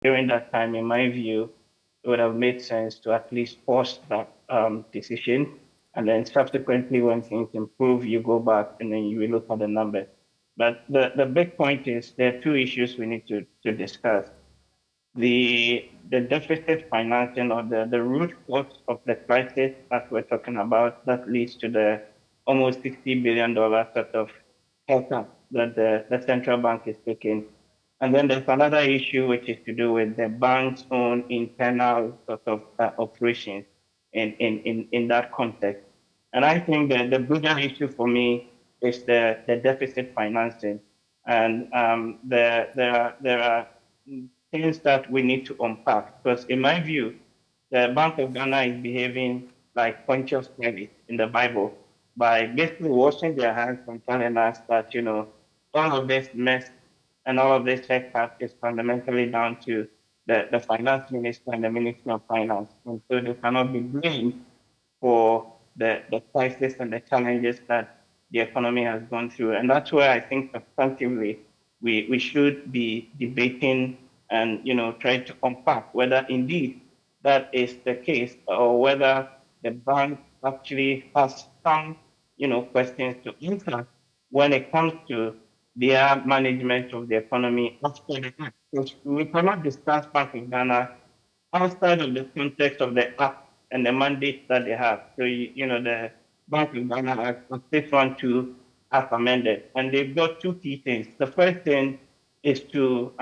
during that time, in my view, it would have made sense to at least pause that decision. And then subsequently, when things improve, you go back and then you will look at the numbers. But the big point is there are two issues we need to discuss. The deficit financing or the root cause of the crisis that we're talking about that leads to the almost $60 billion sort of haircut that the central bank is taking. And then there's another issue which is to do with the bank's own internal sort of operations in that context. And I think that the bigger issue for me is the deficit financing. And there are things that we need to unpack. Because in my view, the Bank of Ghana is behaving like Pontius Pilate in the Bible by basically washing their hands from telling us that, all of this mess and all of this haircut is fundamentally down to the finance minister and the Ministry of Finance. And so they cannot be blamed for the crisis and the challenges that the economy has gone through. And that's where I think substantively we should be debating and try to unpack whether indeed that is the case or whether the bank actually has some questions to answer when it comes to their management of the economy after the act. Because we cannot discuss Bank of Ghana outside of the context of the act and the mandate that they have. So, the Bank of Ghana Act, 612 as amended. And they've got two key things. The first thing is to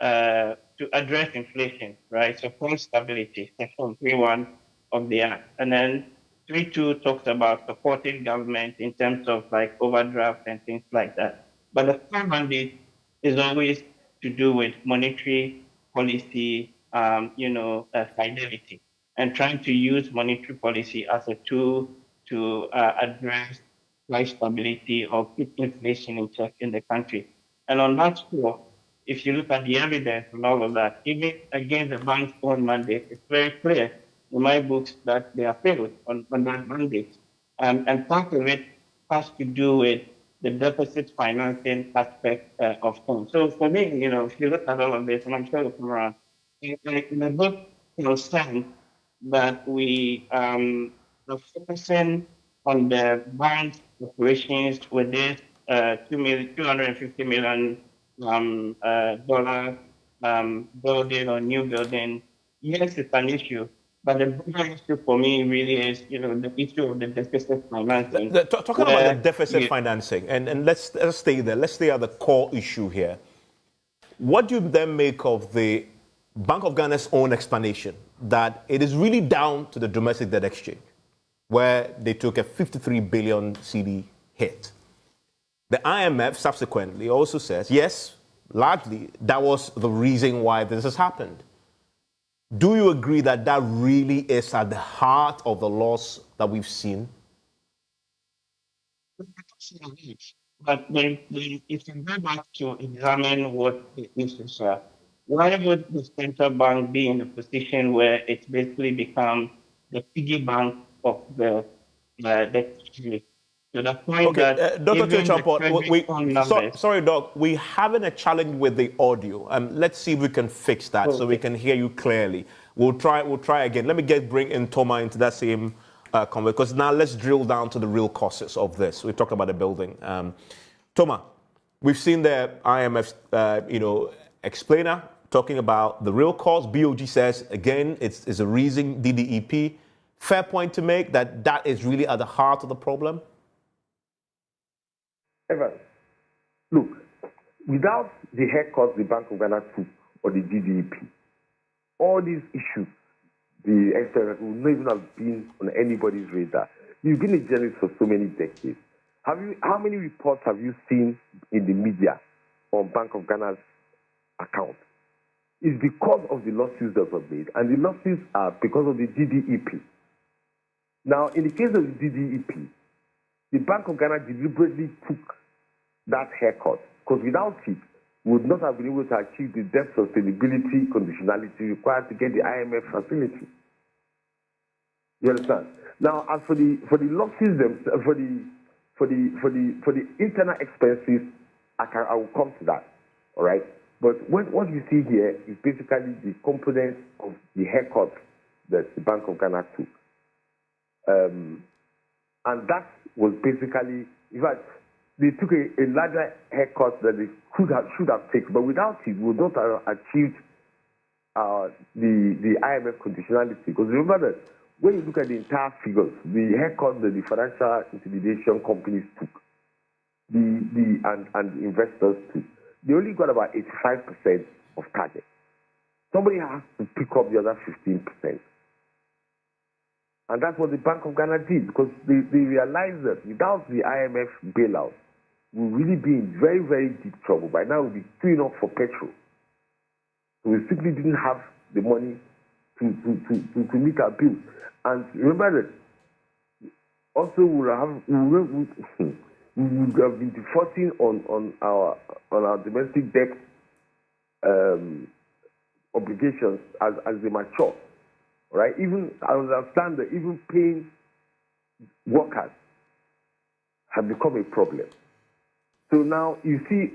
address inflation, right? So price stability, section 3.1 of the act. And then 3.2 talks about supporting government in terms of like overdraft and things like that. But the core mandate is always to do with monetary policy, fidelity, and trying to use monetary policy as a tool to address price stability or keep inflation in check in the country. And on that score, if you look at the evidence and all of that, even against the bank's own mandate, it's very clear in my books that they are failed on that mandate. And part of it has to do with the deficit financing aspect of things. So for me, if you look at all of this, and I'm sure you'll come around, in the book, saying that we are focusing on the bank's operations with this 250 million dollar building or new building. Yes, it's an issue, but the bigger issue for me really is, the issue of the deficit financing. Talking about the deficit financing, and let's stay there. Let's stay at the core issue here. What do you then make of the Bank of Ghana's own explanation that it is really down to the domestic debt exchange, where they took a 53 billion CD hit? The IMF subsequently also says, yes, largely that was the reason why this has happened. Do you agree that that really is at the heart of the loss that we've seen? But then if you go back to examine what the issues are, why would the central bank be in a position where it's basically become the piggy bank of the treasury? To the point that Dr. Theo Acheampong, sorry, Doc, we having a challenge with the audio. Let's see if we can fix that so we can hear you clearly. We'll try again. Let me bring in Toma into that same conversation, because now let's drill down to the real causes of this. We talked about the building. Toma, we've seen the IMF, explainer talking about the real cause. BoG says again it's a reason DDEP. Fair point to make that is really at the heart of the problem. Evan, look, without the haircut the Bank of Ghana took or the GDP, all these issues, the external would not even have been on anybody's radar. You've been a journalist for so many decades. How many reports have you seen in the media on Bank of Ghana's account? It's because of the losses that were made, and the losses are because of the GDEP. Now, in the case of the GDEP, the Bank of Ghana deliberately took that haircut, because without it, we would not have been able to achieve the debt sustainability conditionality required to get the IMF facility. You understand? Now, as for the losses, for the internal expenses, I will come to that. All right. But what you see here is basically the component of the haircut that the Bank of Ghana took. And that was basically, in fact, they took a larger haircut that they should have taken, but without it, we would not have achieved the IMF conditionality. Because remember that when you look at the entire figures, the haircut that the financial intermediation companies took, and the investors took, they only got about 85% of target. Somebody has to pick up the other 15%. And that's what the Bank of Ghana did, because they realized that without the IMF bailout, we'll really be in very, very deep trouble. By now, we'll be queuing up for petrol. So we simply didn't have the money to meet our bills. And remember that also we would have been defaulting on our domestic debt obligations as they mature. Right? Even I understand that even paying workers have become a problem. So now you see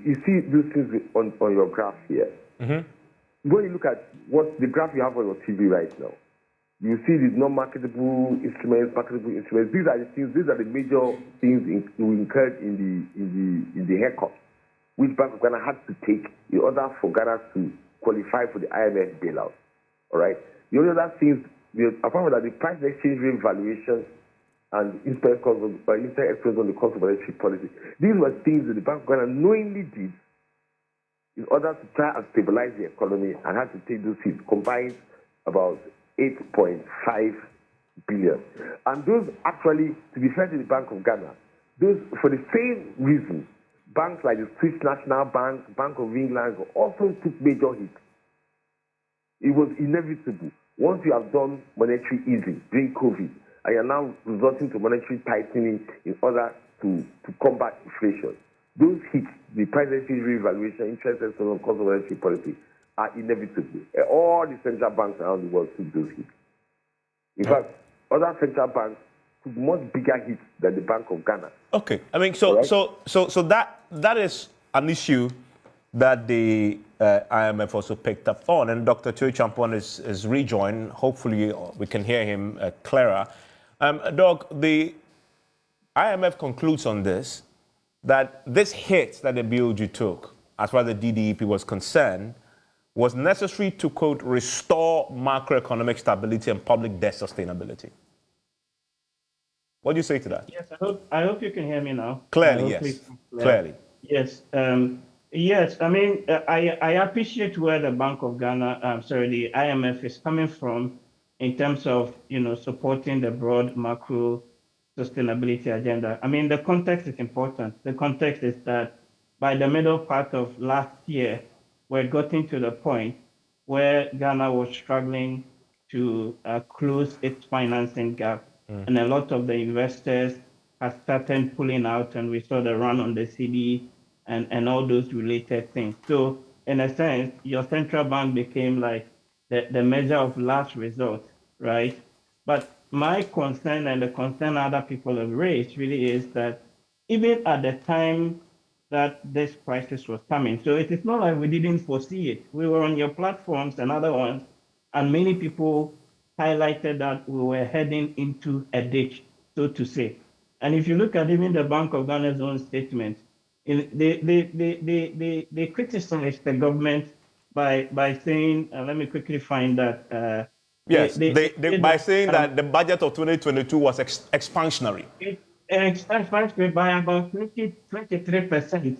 those things on your graph here. Mm-hmm. When you look at what the graph you have on your TV right now, you see the non-marketable instruments, marketable instruments. These are the things. These are the major things we incurred in the haircut, which Bank of Ghana had to take in order for Ghana to qualify for the IMF bailout. All right. The only other things, apart from that, the price exchange rate valuation and interest on the cost of monetary policy. These were things that the Bank of Ghana knowingly did in order to try and stabilize the economy, and had to take those hits, combined about 8.5 billion. And those actually, to be fair to the Bank of Ghana, those for the same reason, banks like the Swiss National Bank, Bank of England also took major hits. It was inevitable. Once you have done monetary easing during COVID, and you're now resorting to monetary tightening in order to combat inflation, those hits, the price exchange rate valuation, interest rates on cost of monetary policy, are inevitable. All the central banks around the world took those hits. In fact, other central banks took much bigger hits than the Bank of Ghana. Okay, I mean, so that is an issue that the IMF also picked up on, and Dr. Theo Acheampong is rejoined. Hopefully, we can hear him clearer. Doc, the IMF concludes on this, that this hit that the BoG took, as far as the DDEP was concerned, was necessary to, quote, restore macroeconomic stability and public debt sustainability. What do you say to that? Yes, I hope you can hear me now. Clearly, yes. Clearly. Yes. Yes, I mean, I appreciate where the Bank of Ghana, the IMF is coming from in terms of, supporting the broad macro sustainability agenda. I mean, the context is important. The context is that by the middle part of last year, we're getting to the point where Ghana was struggling to close its financing gap. And a lot of the investors have started pulling out, and we saw the run on the CD and all those related things. So in a sense, your central bank became like the measure of last resort, right? But my concern, and the concern other people have raised, really is that even at the time that this crisis was coming, so it is not like we didn't foresee it. We were on your platforms and other ones, and many people highlighted that we were heading into a ditch, so to say. And if you look at even the Bank of Ghana's own statement, they criticized the government by saying, let me quickly find that. Yes, by saying that the budget of 2022 was expansionary. Expansionary by about 23%,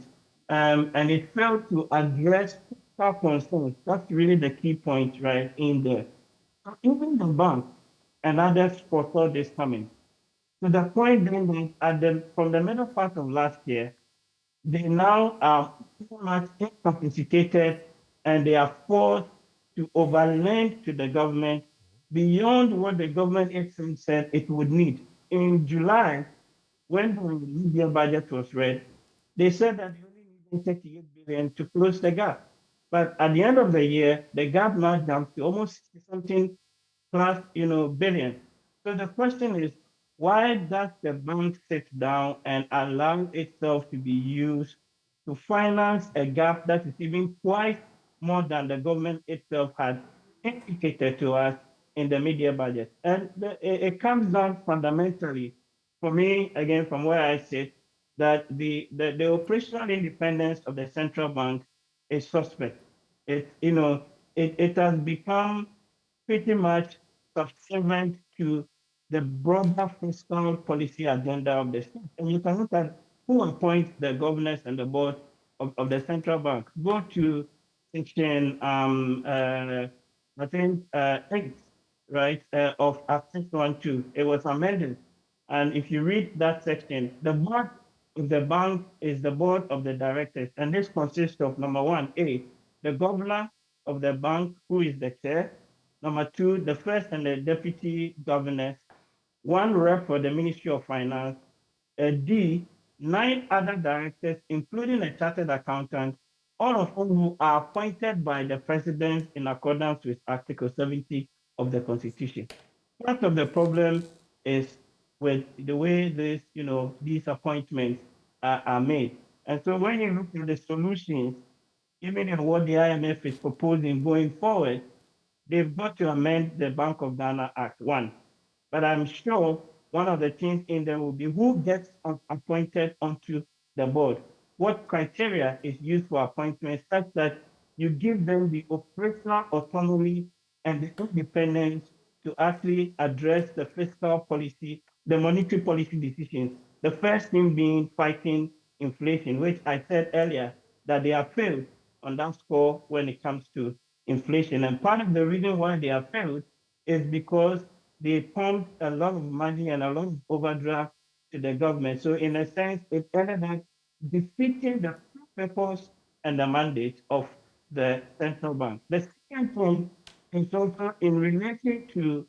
and it failed to address fiscal concerns. That's really the key point right in there. So even the bank and others foresaw this coming. To the point then that from the middle part of last year, they now are pretty much incapacitated, and they are forced to overlend to the government beyond what the government itself said it would need. In July, when the Libyan budget was read, they said that they only needed 38 billion to close the gap. But at the end of the year, the gap now jumped to almost 60 something plus, billion. So the question is, why does the bank sit down and allow itself to be used to finance a gap that is even twice more than the government itself had indicated to us in the media budget. And it comes down fundamentally, for me, again, from where I sit, that the operational independence of the central bank is suspect. It has become pretty much subservient to the broader fiscal policy agenda of the state. And you can look at who appoints the governors and the board of the central bank. Go to section, I think, 8, right, of Act 612. It was amended. And if you read that section, the board of the bank is the board of the directors. And this consists of number one, the governor of the bank, who is the chair. Number two, the first and the deputy governors, one rep for the Ministry of Finance, D, 9 other directors, including a chartered accountant, all of whom are appointed by the president in accordance with Article 70 of the Constitution. Part of the problem is with the way these appointments are made. And so when you look at the solutions, even in what the IMF is proposing going forward, they've got to amend the Bank of Ghana Act 1. But I'm sure one of the things in there will be who gets appointed onto the board. What criteria is used for appointment such that you give them the operational autonomy and the independence to actually address the fiscal policy, the monetary policy decisions. The first thing being fighting inflation, which I said earlier that they have failed on that score when it comes to inflation. And part of the reason why they have failed is because they pumped a lot of money and a lot of overdraft to the government. So in a sense, it ended up defeating the purpose and the mandate of the central bank. The second thing is also in relation to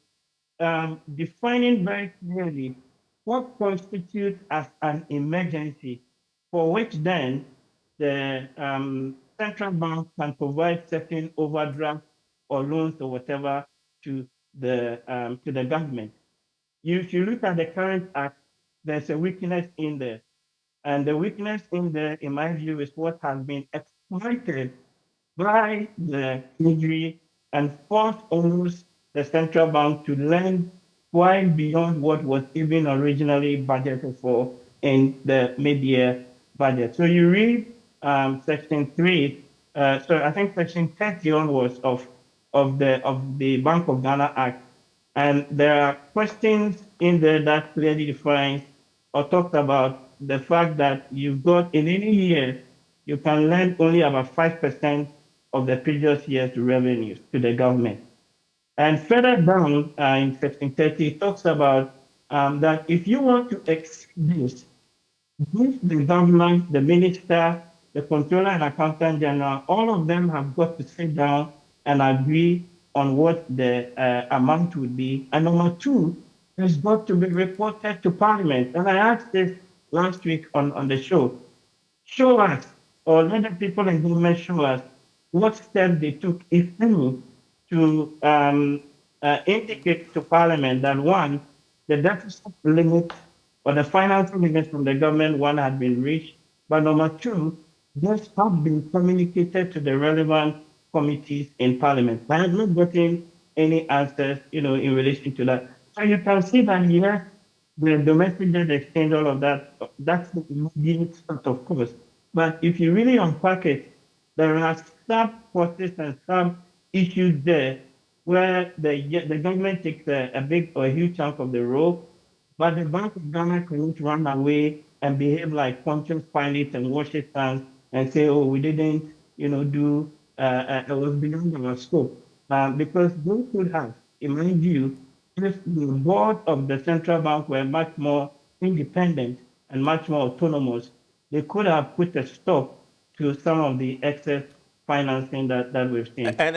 defining very clearly what constitutes as an emergency, for which then the central bank can provide certain overdraft or loans or whatever to the government. If you look at the current act, there's a weakness in there. And the weakness in there, in my view, is what has been exploited by the Treasury and forced almost the central bank to lend quite beyond what was even originally budgeted for in the mid-year budget. So you read section 3, so I think section 30 onwards of the Bank of Ghana Act, and there are questions in there that clearly defines or talks about the fact that you've got in any year, you can lend only about 5% of the previous year's revenues to the government. And further down in section 30, it talks about that if you want to exceed this, both the government, the minister, the controller and accountant general, all of them have got to sit down and agree on what the amount would be. And number two, it's got to be reported to Parliament. And I asked this last week on the show us, or let the people in government show us what steps they took, if any, to indicate to Parliament that one, the deficit limit or the financial limit from the government, one had been reached, but number two, this have been communicated to the relevant committees in Parliament. I have not gotten any answers, in relation to that. So you can see that here, the domestic debt exchange, all of that, that's the immediate sort of cost. But if you really unpack it, there are sub forces and sub issues there where the government takes a big or a huge chunk of the role, but the Bank of Ghana cannot run away and behave like Pontius Pilate and wash its hands and say, oh, we didn't, do, it was beyond our scope. Because they could have, in my view, if the board of the central bank were much more independent and much more autonomous, they could have put a stop to some of the excess financing that we've seen. And